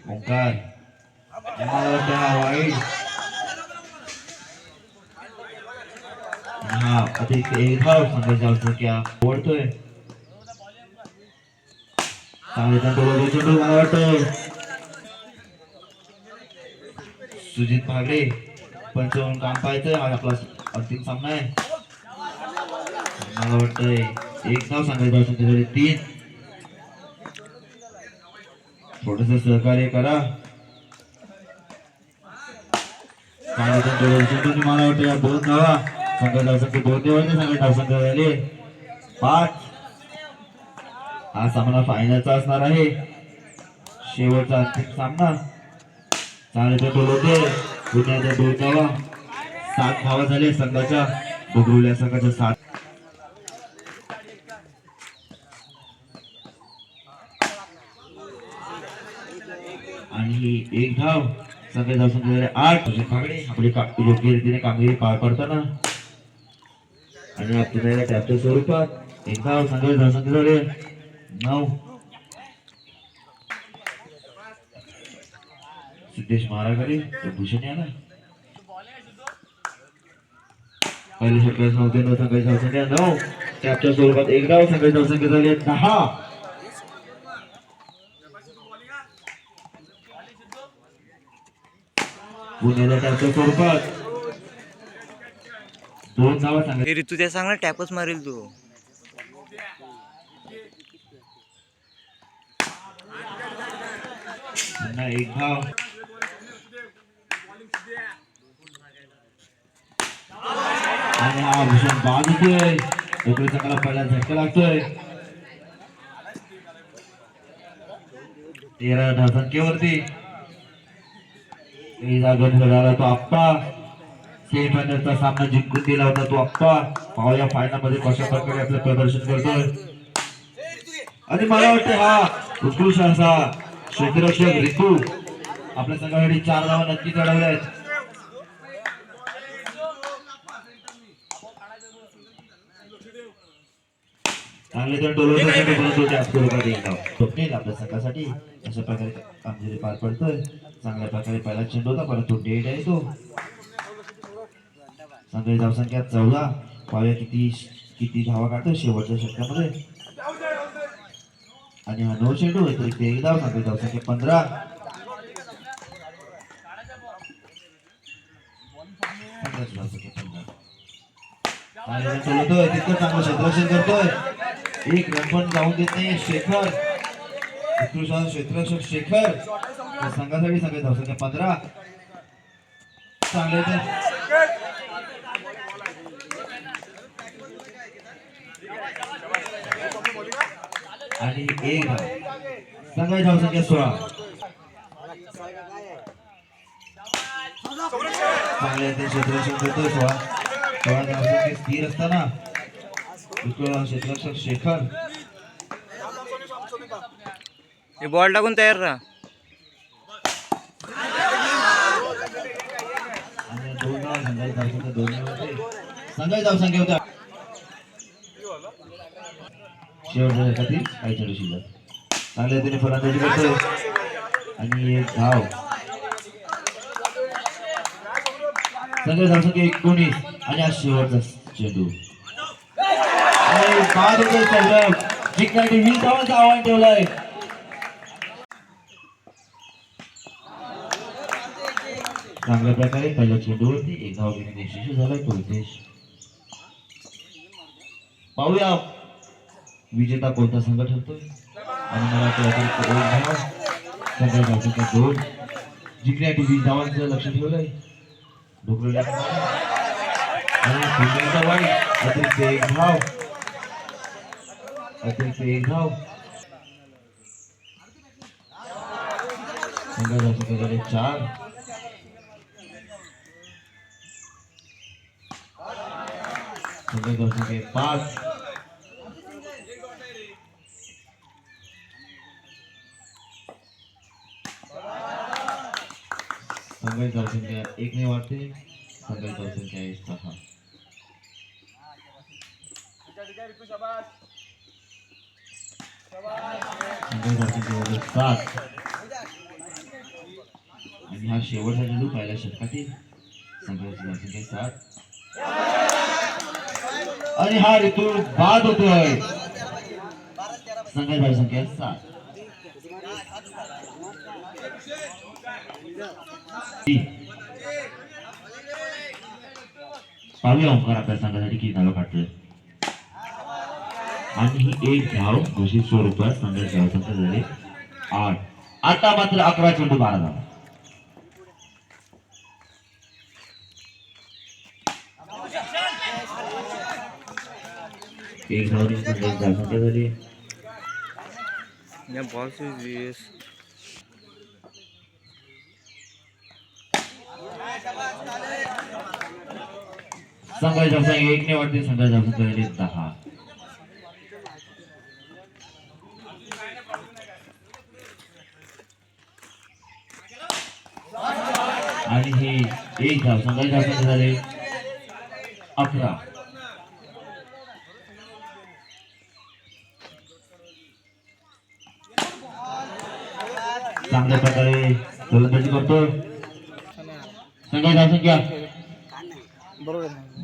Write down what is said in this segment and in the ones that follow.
ओंकार मला वाटतं हा वाईट हा अतिरिक्त एक धाव संघाचा क्या ओढतोय चांगले चेंडू मला वाटतं सुजित भागडे पंचावन्न काम पाहायचंय हा आपला अंतिम सामना आहे मला वाटतंय एक धाव सांगायचं त्याच्याकडे 3 थोडस सहकार्य करा चेंडू मला वाटतं या 2 धावा संघाची 2 धावांनी सांगायचं धावसंख्या झाली 5 हा सामना फायनलचा असणार आहे शेवटचा अंतिम सामना चांगले चेंडू होते पुण्याच्या 2 धावा 7 धावा झाले संघाच्या बगरुल्या संघाच्या 7 आणि एक धाव सगळे धावसंख्या 8 भागडे आपली योग्य रीतीने कामगिरी पार पाडताना आणि आपल्याला टॅपच्या स्वरूपात एक धाव सगळे धावसंख्या झाले 9 सिद्धेश महाराकडे तो भूषण याला पहिले षटकार संख्या संघाची धावसंख्या 9 टॅपच्या स्वरूपात एक धाव सगळे धावसंख्या झाली 10 पुण्याला टॅपच्या स्वरूपात 2 धावा सांगायच्या ऋतू त्या सांग ना टॅपच मारेल तू पुन्हा एक धाव आणि हा भूषण बाद होतोय डोकरी संघाला पहिला झटका लागतोय 13 धावसंख्येवरती झाला तो आप्पा सेमीफायनलचा सामना जिंकून दिला होता तो आप्पा पाहूया फायनल मध्ये कशा प्रकारे आपलं प्रदर्शन करतोय आणि मला वाटतं हा उत्कृष्ट असा क्षेत्ररक्षक ऋतू आपल्या संघासाठी 4 धावा नक्की चढवल्या आहेत चांगले स्वप्नील आपल्या संघासाठी अशा प्रकारे कामगिरी पार पडतोय चांगल्या प्रकारे पहिला चेंडू होता परंतु डेट आहे तो संघाची धावसंख्या 14 पाहूया किती धावा काढतो शेवटच्या षटकामध्ये आणि हा 9 चेंडू अतिरिक्त एक धाव संघाची धावसंख्या 15 तितकं चांगलं क्षेत्ररक्षण करतोय एक रन पण जाऊन देत नाही शेखर उत्कृष्ट क्षेत्ररक्षक शेखर संघासाठी संघाची धावसंख्या 15 चांगले आणि एक संघाची धावसंख्या 16 चांगले क्षेत्ररक्षण करतोय 16 धावसंख्या स्थिर असताना क्षेत्ररक्षक शेखर हे बॉल टाकून तयार राहा आणि 2 धावा संघाची धावसंख्या 2 संघाची धावसंख्या होत्या शेवटच्या षटकातील काही चेंडू शिल्लक चांगल्या रीतीने फलंदाजी करतोय आणि एक धाव संघाची धावसंख्या 19 आणि हा शेवटचा चेंडू बाद होतोय सौरभ जिंकण्यासाठी 20 धावांचं आव्हान ठेवलंय चांगल्या प्रकारे पहिल्या चेंडूवरती एक धाव घेण्यात यशस्वी झालाय तो उद्देश पाहूया विजेता कोणता संघ ठरतोय आणि मला संघाची धावसंख्या 2 जिंकण्यासाठी 20 धावांचं लक्ष ठेवलंय ढोकळल्या आणि पुण्याचा वाईट अतिरिक्त एक धाव संघाची धावसंख्या झाली 4 संघाची धावसंख्या 5 संघाची धावसंख्या 1 ने वाढते संघाची धावसंख्या आहे 6 संघाची धावसंख्या 7 हा शेवटचा चेंडू पहिल्या षटकातील. संघाची धावसंख्या 7 आणि हा ऋतू बाद होतोय. संघाची धावसंख्या 7. पाहूया ओंकार आपल्या संघासाठी किती धावा काढतोय. आणि ही एक धाव घोषित स्वरूपात संघाची धावसंख्या झाली 8. आता मात्र 11 चेंडू 12 धावा. एक धावने संघाची धावसंख्या झाली. या बॉल से संघाची धावसंख्या 1 ने वाढते. संघाची धावसंख्या झाली 10. आणि ही एक धाव संघाची धावसंख्या झाली 11. चांगल्या प्रकारे गोलंदाजी करतो. संघाची धावसंख्या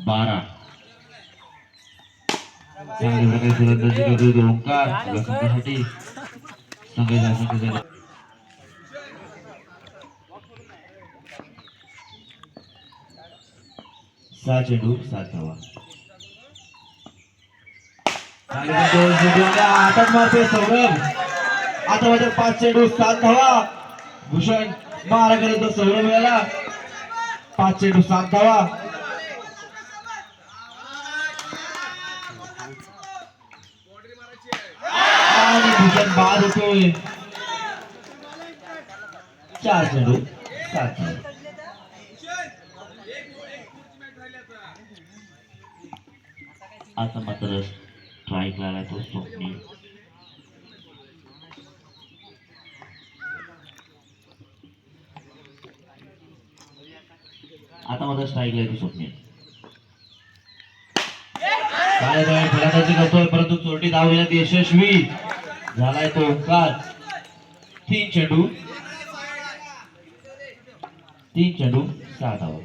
12. चांगल्या प्रकारे गोलंदाजी करतो ओंकार आपल्या संघासाठी. संघाची धावसंख्या झाली 6 चेंडू 7 धावा. हातात मारते सौरभ. आता मात्र 5 चेंडू 7 धावा. भूषण मारा करत सौरभ याला. 5 चेंडू 7 धावा. आणि भूषण बाद होतोय. 4 चेंडू 7 धावा. आता मात्र स्ट्राईक लागला तो स्वप्नील. आता मात्र स्ट्राईक लागला तो स्वप्नील. फलंदाजी करतोय परंतु चोरटी धाव घेण्यात यशस्वी झालाय तो ओंकार. 3 चेंडू 6 धावा.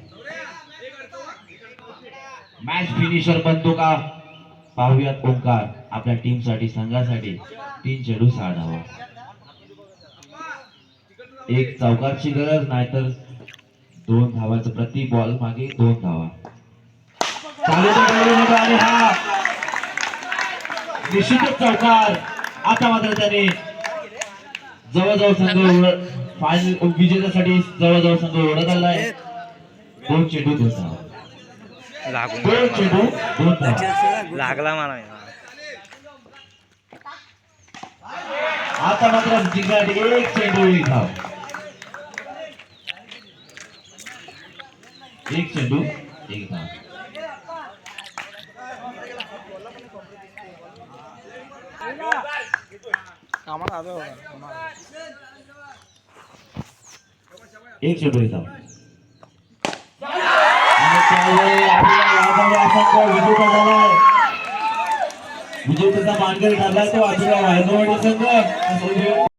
मॅच फिनिशर बनतो का पाहूयात ओंकार आपल्या टीम साठी संघासाठी. 3 चेंडू 6 धावा. एक चौकारची गरज नाहीतर 2 धावाचं प्रति बॉल मागे 2 धावा. आणि हा निश्चितच चौकार. आता मात्र त्याने जवळजवळ संघ फायनल विजेत्यासाठी जवळजवळ संघ ओढत आलाय. 2 चेंडू 2 धावा. लागून 2 चेंडू 2 धावा. लागला मला. आता मात्र जिंकण्यासाठी 1 चेंडू 1 धाव. 1 चेंडू 1 धाव. एक चेंडू 1 धाव. विजेतेचा मानकरी ठरलाय तो आजूबाजू संघ.